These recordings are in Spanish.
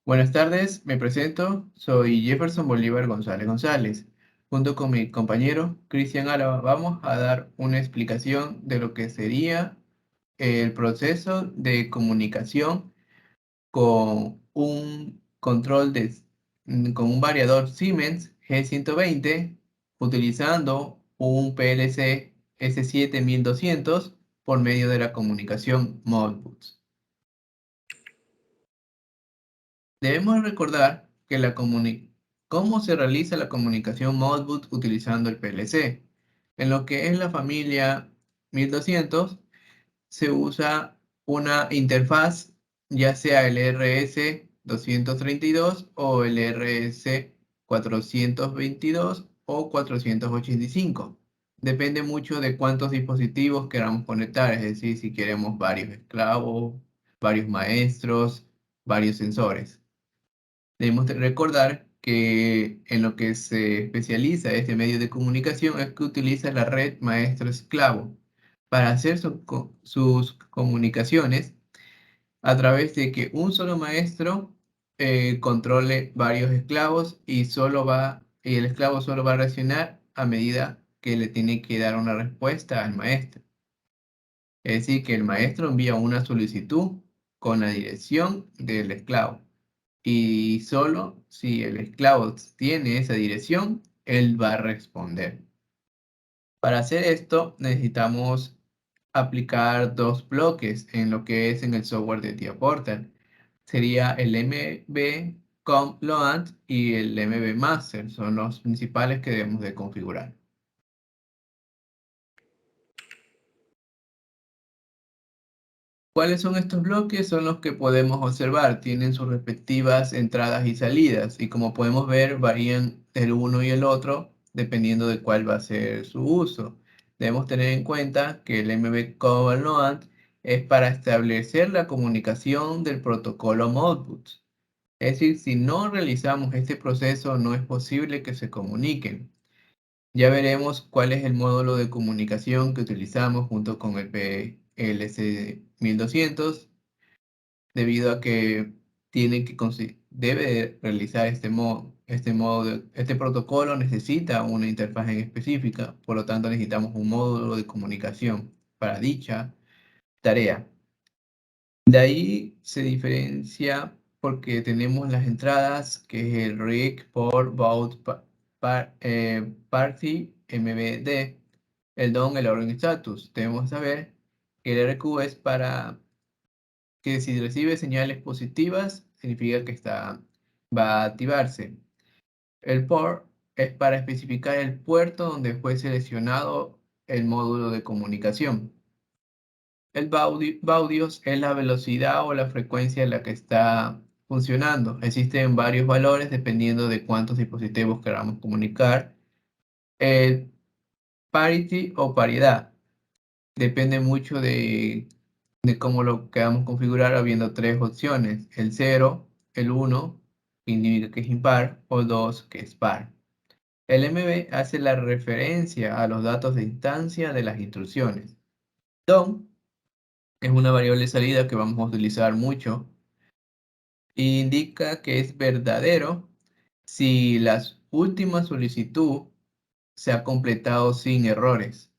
Buenas tardes, me presento, soy Jefferson Bolívar González González. Junto con mi compañero Cristian Álava vamos a dar una explicación de lo que sería el proceso de comunicación con un con un variador Siemens G120 utilizando un PLC S7200 por medio de la comunicación Modbus. Debemos recordar que cómo se realiza la comunicación Modbus utilizando el PLC. En lo que es la familia 1200 se usa una interfaz, ya sea el RS232 o el RS422 o 485. Depende mucho de cuántos dispositivos queramos conectar, es decir, si queremos varios esclavos, varios maestros, varios sensores. Debemos de recordar que en lo que se especializa este medio de comunicación es que utiliza la red maestro-esclavo para hacer sus comunicaciones a través de que un solo maestro controle varios esclavos y el esclavo solo va a reaccionar a medida que le tiene que dar una respuesta al maestro. Es decir, que el maestro envía una solicitud con la dirección del esclavo. Y solo si el esclavo tiene esa dirección, él va a responder. Para hacer esto necesitamos aplicar dos bloques en lo que es en el software de TIA Portal. Sería el mbcom-load y el mbmaster, son los principales que debemos de configurar. ¿Cuáles son estos bloques? Son los que podemos observar. Tienen sus respectivas entradas y salidas y como podemos ver varían el uno y el otro dependiendo de cuál va a ser su uso. Debemos tener en cuenta que el mbcom-load es para establecer la comunicación del protocolo Modbus. Es decir, si no realizamos este proceso no es posible que se comuniquen. Ya veremos cuál es el módulo de comunicación que utilizamos junto con el PLC 1200, debido a que debe realizar este protocolo necesita una interfaz en específica, por lo tanto necesitamos un módulo de comunicación para dicha tarea. De ahí se diferencia porque tenemos las entradas, que es el RIC por Baud Party MBD, el DON, el Ordering Status. Debemos saber que el RQ es para que si recibe señales positivas, significa que va a activarse. El POR es para especificar el puerto donde fue seleccionado el módulo de comunicación. El baudios es la velocidad o la frecuencia en la que está funcionando. Existen varios valores dependiendo de cuántos dispositivos queramos comunicar. El parity o paridad depende mucho de cómo lo queramos configurar, habiendo tres opciones: el 0, el 1, que indica que es impar, o 2, que es par. El MB hace la referencia a los datos de instancia de las instrucciones. DOM es una variable de salida que vamos a utilizar mucho e indica que es verdadero si la última solicitud se ha completado sin errores.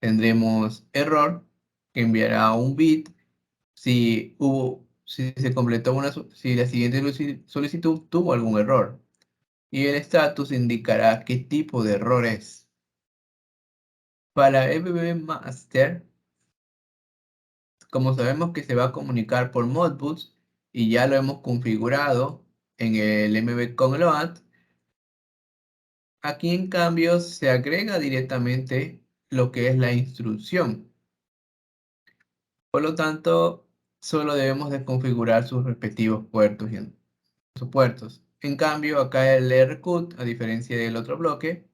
Tendremos error, que enviará un bit si se completó si la siguiente solicitud tuvo algún error. Y el status indicará qué tipo de error es. Para EBB Master, como sabemos que se va a comunicar por Modbus y ya lo hemos configurado en el mbcom-load, aquí en cambio se agrega directamente lo que es la instrucción. Por lo tanto, solo debemos de configurar sus respectivos puertos y sus puertos. En cambio, acá el rcut, a diferencia del otro bloque,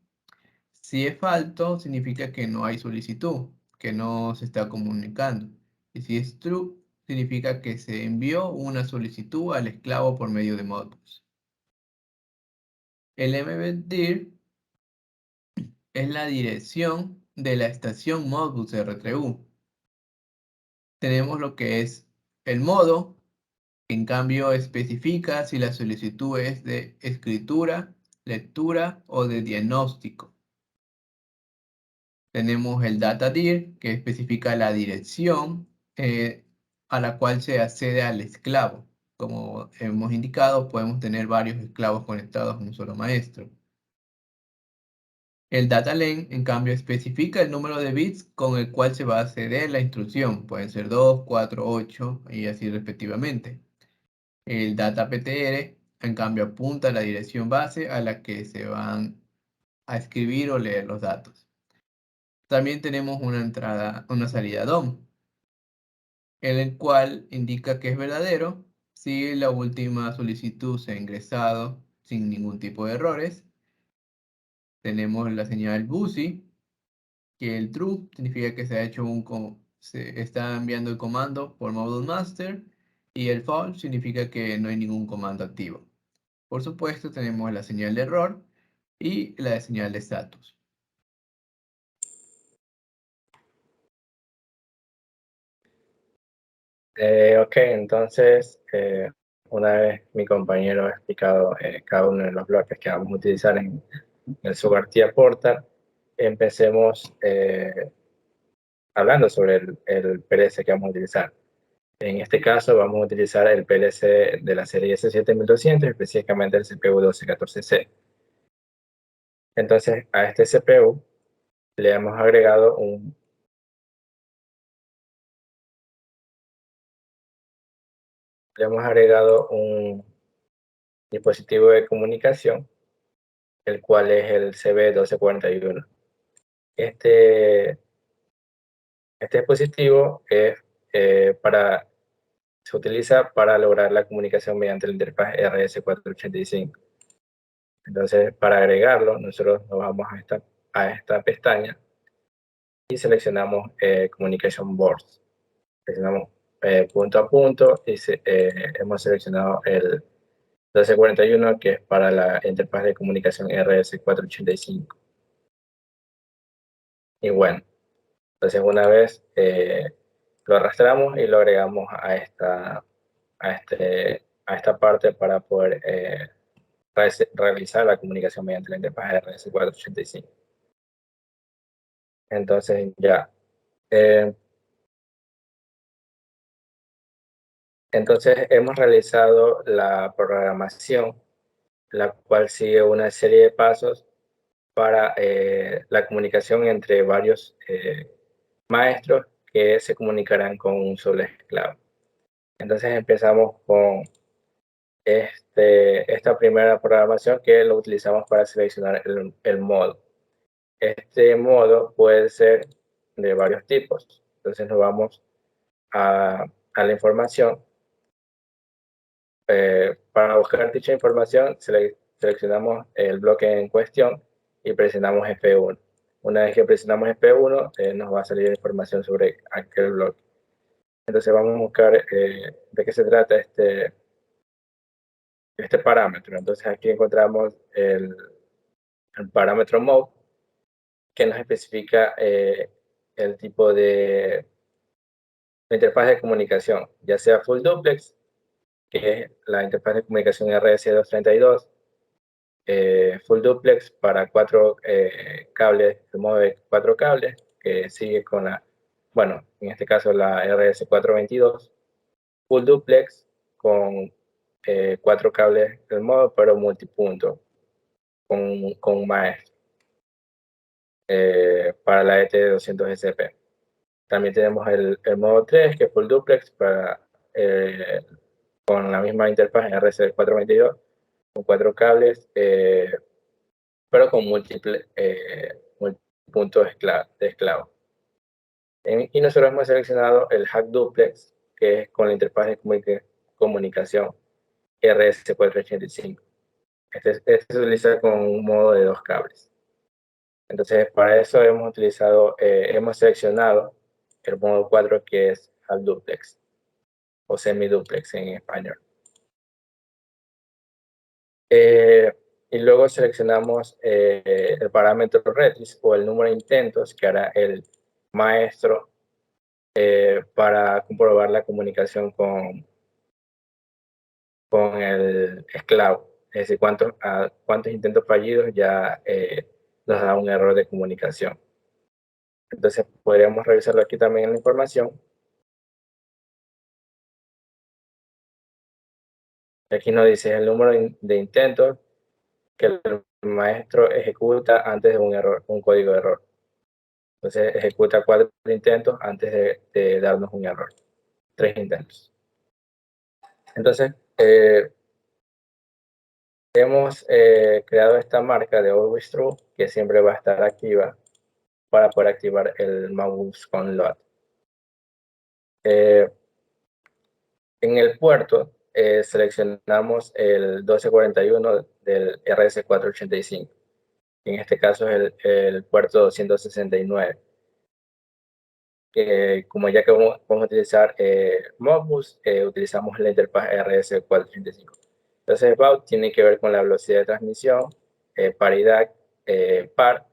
si es falso, significa que no hay solicitud, que no se está comunicando. Y si es true, significa que se envió una solicitud al esclavo por medio de Modbus. El mbdir es la dirección de la estación Modbus R3U. Tenemos lo que es el modo, En cambio, especifica si la solicitud es de escritura, lectura o de diagnóstico. Tenemos el data-dir, que especifica la dirección a la cual se accede al esclavo. Como hemos indicado, podemos tener varios esclavos conectados a un solo maestro. El data-len, en cambio, especifica el número de bits con el cual se va a acceder a la instrucción. Pueden ser 2, 4, 8 y así respectivamente. El data-ptr, en cambio, apunta a la dirección base a la que se van a escribir o leer los datos. También tenemos una salida DOM, en el cual indica que es verdadero si la última solicitud se ha ingresado sin ningún tipo de errores. Tenemos la señal BUSY, que el true significa que se ha hecho se está enviando el comando por module master, y el false significa que no hay ningún comando activo. Por supuesto, tenemos la señal de error y la señal de status. Ok, entonces, una vez mi compañero ha explicado cada uno de los bloques que vamos a utilizar en el Sugartia Portal, empecemos hablando sobre el PLC que vamos a utilizar. En este caso vamos a utilizar el PLC de la serie S7200, específicamente el CPU 1214C. Entonces, a este CPU le hemos agregado un dispositivo de comunicación, el cual es el CB1241. Este dispositivo se utiliza para lograr la comunicación mediante la interfaz RS485. Entonces, para agregarlo, nosotros nos vamos a esta pestaña y seleccionamos Communication Boards. Seleccionamos punto a punto y hemos seleccionado el 1241, que es para la interfaz de comunicación RS485. Y bueno, entonces una vez lo arrastramos y lo agregamos a esta parte para poder realizar la comunicación mediante la interfaz RS485. Entonces ya. Entonces hemos realizado la programación, la cual sigue una serie de pasos para la comunicación entre varios maestros que se comunicarán con un solo esclavo. Entonces empezamos con esta primera programación, que lo utilizamos para seleccionar el modo. Este modo puede ser de varios tipos. Entonces nos vamos a la información. Para buscar dicha información, seleccionamos el bloque en cuestión y presionamos F1. Una vez que presionamos F1, nos va a salir información sobre aquel bloque. Entonces vamos a buscar de qué se trata este parámetro. Entonces aquí encontramos el parámetro mode, que nos especifica el tipo de interfaz de comunicación, ya sea full duplex, que es la interfaz de comunicación RS232, full duplex para 4 cables, el modo de 4 cables, que sigue con bueno, en este caso la RS422, full duplex con 4 cables del modo, pero multipunto, con maestro, para la ET200SP. También tenemos el modo 3, que es full duplex, con la misma interfaz en RS422, con 4 cables, pero con múltiples puntos de esclavo. Y nosotros hemos seleccionado el hack duplex, que es con la interfaz de comunicación RS485. Este se utiliza con un modo de 2 cables. Entonces, para eso hemos seleccionado el modo 4, que es hack duplex o semiduplex en español. Y luego seleccionamos el parámetro retris, o el número de intentos que hará el maestro para comprobar la comunicación con el esclavo. Es decir, cuántos intentos fallidos ya nos da un error de comunicación. Entonces podríamos revisarlo aquí también en la información. Aquí nos dice el número de intentos que el maestro ejecuta antes de un código de error. Entonces ejecuta 4 intentos antes de darnos un error. 3 intentos. Entonces, hemos creado esta marca de Always True que siempre va a estar activa para poder activar el mouse con load. En el puerto seleccionamos el 1241 del RS485. En este caso es el puerto 269. Como ya que vamos a utilizar Modbus, utilizamos la interfaz RS485. Entonces, BAUT tiene que ver con la velocidad de transmisión, paridad, par.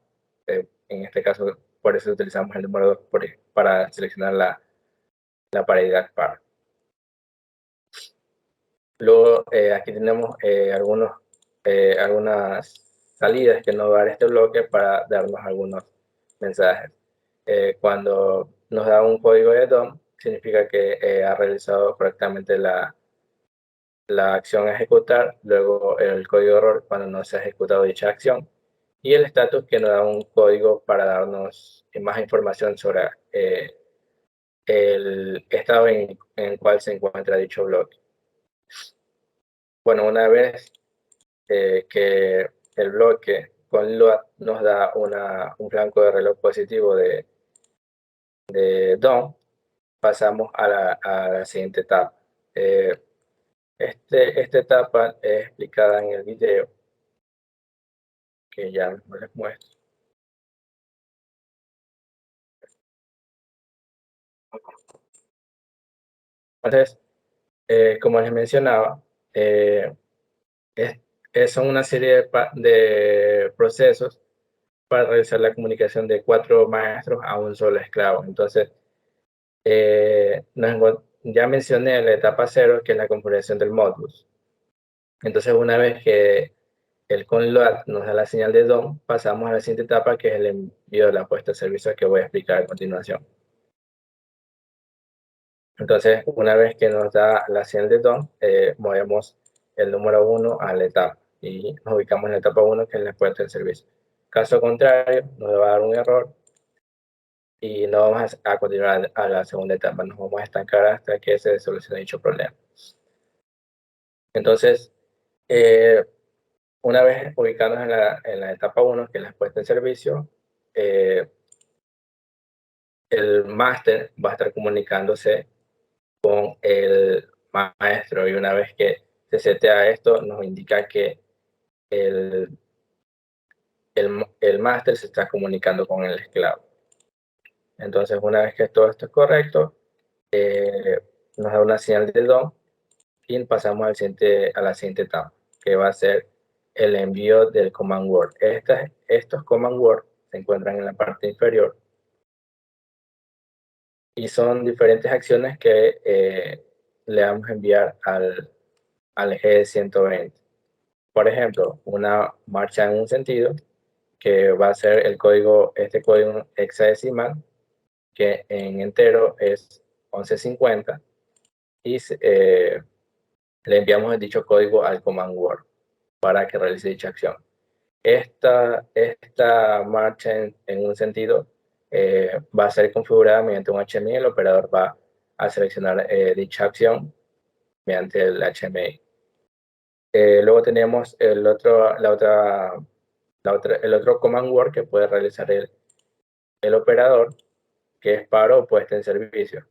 En este caso, por eso utilizamos el número 2 para seleccionar la paridad par. Luego, aquí tenemos algunas salidas que nos va a dar este bloque para darnos algunos mensajes. Cuando nos da un código de DOM, significa que ha realizado correctamente la acción a ejecutar, luego el código de error cuando no se ha ejecutado dicha acción, y el status que nos da un código para darnos más información sobre el estado en el cual se encuentra dicho bloque. Bueno, una vez que el bloque con load nos da un blanco de reloj positivo de DOM, pasamos a la siguiente etapa. Esta etapa es explicada en el video que ya mismo les muestro. Entonces, como les mencionaba, son una serie de procesos para realizar la comunicación de 4 maestros a un solo esclavo. Entonces, ya mencioné la etapa 0, que es la configuración del Modbus. Entonces, una vez que el conload nos da la señal de DOM, pasamos a la siguiente etapa, que es el envío de la puesta de servicio, que voy a explicar a continuación. Entonces, una vez que nos da la señal de DOM, movemos el número 1 a la etapa y nos ubicamos en la etapa 1, que es la puesta de servicio. Caso contrario, nos va a dar un error y no vamos a continuar a la segunda etapa, nos vamos a estancar hasta que se solucione dicho problema. Entonces, una vez ubicados en la etapa 1, que es la puesta en servicio, el máster va a estar comunicándose con el maestro, y una vez que se setea esto, nos indica que el máster se está comunicando con el esclavo. Entonces, una vez que todo esto es correcto, nos da una señal de DOM y pasamos a la siguiente etapa, que va a ser el envío del command word. Estos command word se encuentran en la parte inferior y son diferentes acciones que le vamos a enviar al G120. Por ejemplo, una marcha en un sentido, que va a ser este código hexadecimal, que en entero es 1150, y le enviamos dicho código al command word para que realice dicha acción. Esta marcha en un sentido va a ser configurada mediante un HMI. El operador va a seleccionar dicha acción mediante el HMI. Luego tenemos el otro command word que puede realizar el operador, que es paro o puesta en servicio.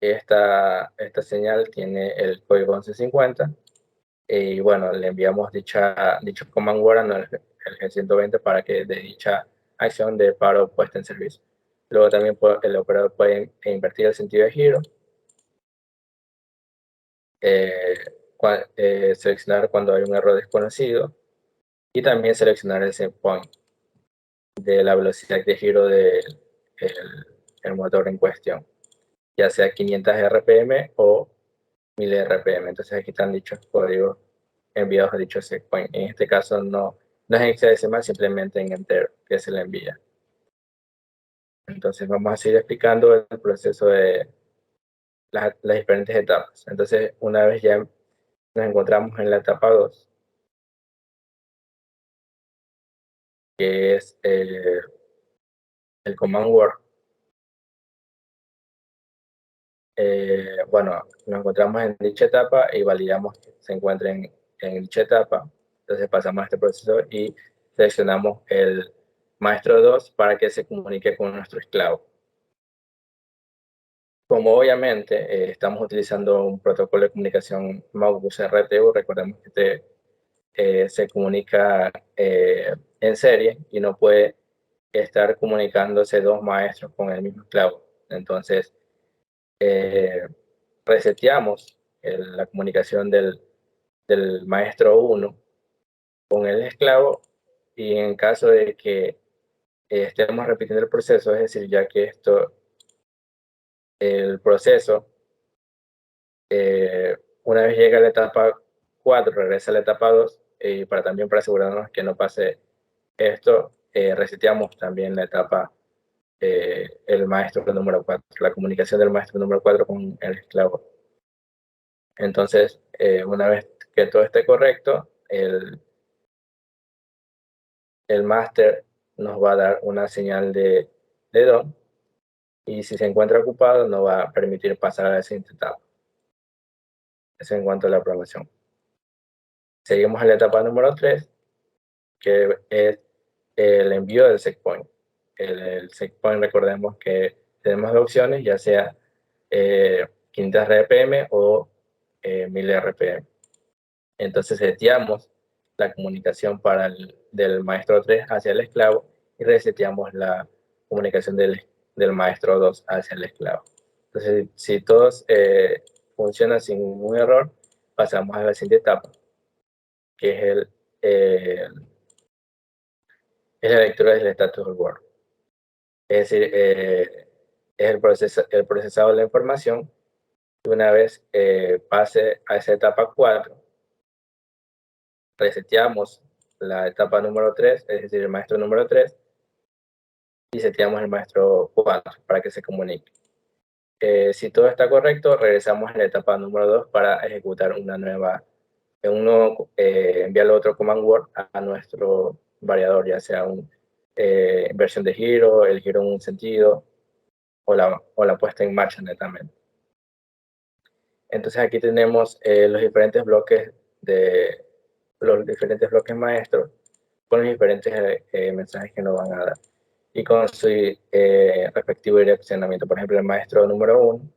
Esta señal tiene el código 1150 y bueno, le enviamos dicho command word al G120 para que de dicha acción de paro o puesta en servicio. Luego también el operador puede invertir el sentido de giro, seleccionar cuando hay un error desconocido y también seleccionar el set point de la velocidad de giro del el motor en cuestión, ya sea 500 RPM o 1000 RPM. Entonces aquí están dichos códigos enviados a dicho checkpoint. En este caso no es en hexadecimal, simplemente en entero que se le envía. Entonces vamos a seguir explicando el proceso de las diferentes etapas. Entonces, una vez ya nos encontramos en la etapa 2, que es el command word. Bueno, nos encontramos en dicha etapa y validamos que se encuentren en dicha etapa. Entonces pasamos a este proceso y seleccionamos el maestro 2 para que se comunique con nuestro esclavo. Como obviamente estamos utilizando un protocolo de comunicación Modbus RTU, recordemos que se comunica en serie y no puede estar comunicándose dos maestros con el mismo esclavo. Entonces, reseteamos la comunicación del maestro 1 con el esclavo, y en caso de que estemos repitiendo el proceso, es decir, ya que el proceso, una vez llega a la etapa 4, regresa a la etapa 2, y para asegurarnos que no pase esto, reseteamos también la etapa, el maestro número 4, la comunicación del maestro número 4 con el esclavo. Entonces, una vez que todo esté correcto, el máster nos va a dar una señal de DOM, y si se encuentra ocupado nos va a permitir pasar a la siguiente etapa. Eso en cuanto a la programación. Seguimos a la etapa número 3, que es el envío del checkpoint. El checkpoint, recordemos que tenemos dos opciones, ya sea 500 RPM o 1000 RPM. Entonces seteamos la comunicación del maestro 3 hacia el esclavo y reseteamos la comunicación del maestro 2 hacia el esclavo. Entonces, si todos funcionan sin ningún error, pasamos a la siguiente etapa, que es la lectura del status report. Es decir, es el procesado de la información. Una vez pase a esa etapa 4, reseteamos la etapa número 3, es decir, el maestro número 3, y seteamos el maestro 4 para que se comunique. Si todo está correcto, regresamos a la etapa número 2 para ejecutar enviar otro command word a nuestro variador, ya sea una versión de giro, el giro en un sentido, o la puesta en marcha netamente. Entonces aquí tenemos los diferentes bloques maestros con los diferentes mensajes que nos van a dar y con su respectivo direccionamiento. Por ejemplo, el maestro número 1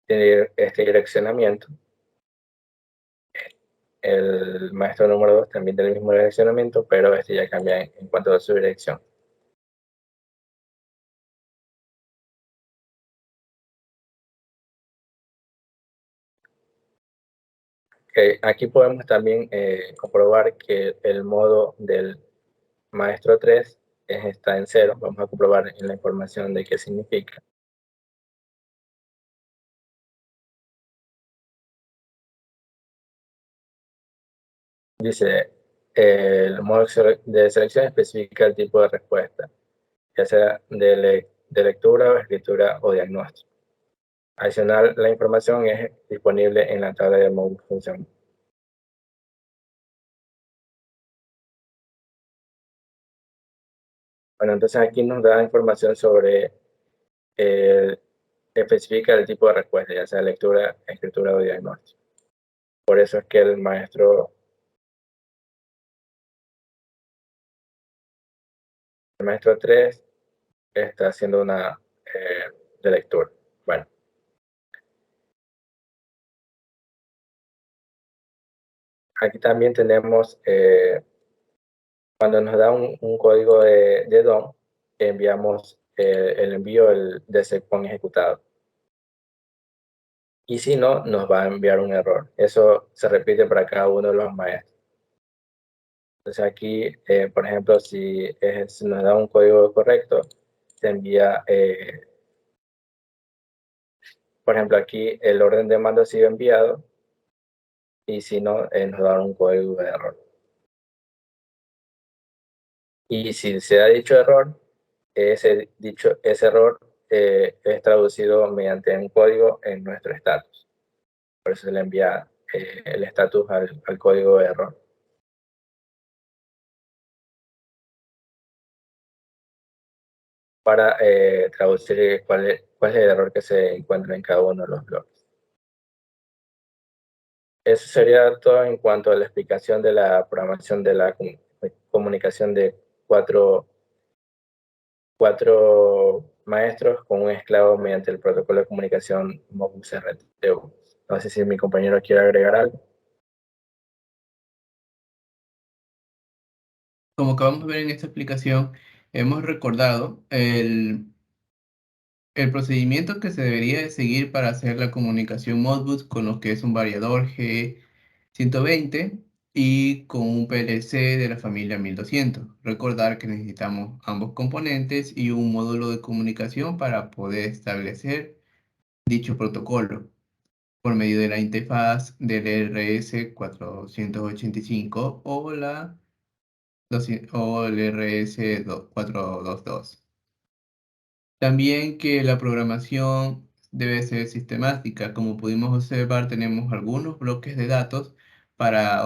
tiene este direccionamiento. El maestro número 2 también tiene el mismo direccionamiento, pero este ya cambia en cuanto a su dirección. Aquí podemos también comprobar que el modo del maestro 3 está en 0. Vamos a comprobar en la información de qué significa. Dice, el modo de selección especifica el tipo de respuesta, ya sea de lectura o escritura o diagnóstico. Adicional, la información es disponible en la tabla de modo función. Bueno, entonces aquí nos da información sobre, especifica el tipo de respuesta, ya sea lectura, escritura o diagnóstico. Por eso es que el maestro 3 está haciendo una de lectura. Bueno, aquí también tenemos, cuando nos da un código de DOM, enviamos el envío de checkpoint ejecutado. Y si no, nos va a enviar un error. Eso se repite para cada uno de los maestros. Entonces aquí, por ejemplo, si nos da un código correcto, se envía, por ejemplo, aquí el orden de mando ha sido enviado, y si no, nos da un código de error. Y si se da dicho error, ese error es traducido mediante un código en nuestro status. Por eso se le envía el status al código de error para traducir cuál es el error que se encuentra en cada uno de los bloques. Eso sería todo en cuanto a la explicación de la programación de la comunicación de cuatro maestros con un esclavo mediante el protocolo de comunicación Modbus RTU. No sé si mi compañero quiere agregar algo. Como acabamos de ver en esta explicación, hemos recordado el procedimiento que se debería de seguir para hacer la comunicación Modbus con lo que es un variador G120 y con un PLC de la familia 1200. Recordar que necesitamos ambos componentes y un módulo de comunicación para poder establecer dicho protocolo por medio de la interfaz del RS485 o o el RS422. También que la programación debe ser sistemática. Como pudimos observar, tenemos algunos bloques de datos para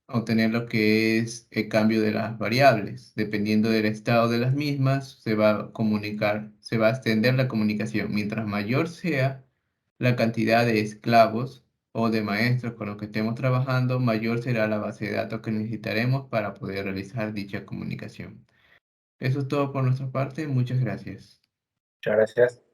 obtener lo que es el cambio de las variables. Dependiendo del estado de las mismas, se va a comunicar, se va a extender la comunicación. Mientras mayor sea la cantidad de esclavos o de maestros con los que estemos trabajando, mayor será la base de datos que necesitaremos para poder realizar dicha comunicación. Eso es todo por nuestra parte. Muchas gracias. Muchas gracias.